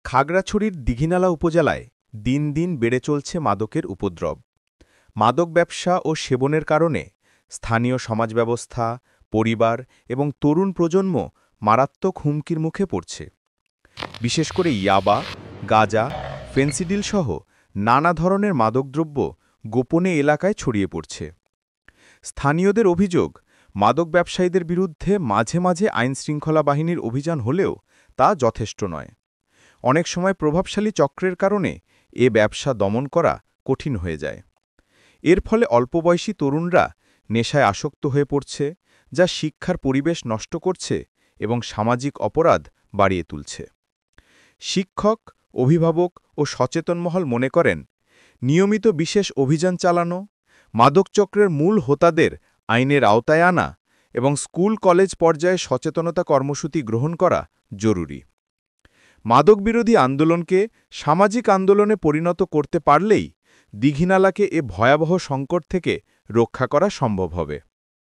খাগড়াছড়ির দীঘিনালা উপজেলায় দিন দিন বেড়ে চলছে মাদকের উপদ্রব। মাদক ব্যবসা ও সেবনের কারণে স্থানীয় সমাজব্যবস্থা, পরিবার এবং তরুণ প্রজন্ম মারাত্মক হুমকির মুখে পড়ছে। বিশেষ করে ইয়াবা, গাঁজা, ফেন্সিডিল সহ নানা ধরনের মাদকদ্রব্য গোপনে এলাকায় ছড়িয়ে পড়ছে। স্থানীয়দের অভিযোগ, মাদক ব্যবসায়ীদের বিরুদ্ধে মাঝে মাঝে আইনশৃঙ্খলা বাহিনীর অভিযান হলেও তা যথেষ্ট নয়। অনেক সময় প্রভাবশালী চক্রের কারণে এ ব্যবসা দমন করা কঠিন হয়ে যায়। এর ফলে অল্পবয়সী তরুণরা নেশায় আসক্ত হয়ে পড়ছে, যা শিক্ষার পরিবেশ নষ্ট করছে এবং সামাজিক অপরাধ বাড়িয়ে তুলছে। শিক্ষক, অভিভাবক ও সচেতন মহল মনে করেন, নিয়মিত বিশেষ অভিযান চালানো, মাদক চক্রের মূল হোতাদের আইনের আওতায় আনা এবং স্কুল কলেজ পর্যায়ে সচেতনতা কর্মসূচি গ্রহণ করা জরুরি। মাদক বিরোধী আন্দোলনকে সামাজিক আন্দোলনে পরিণত করতে পারলেই দীঘিনালাকে এ ভয়াবহ সংকট থেকে রক্ষা করা সম্ভব হবে।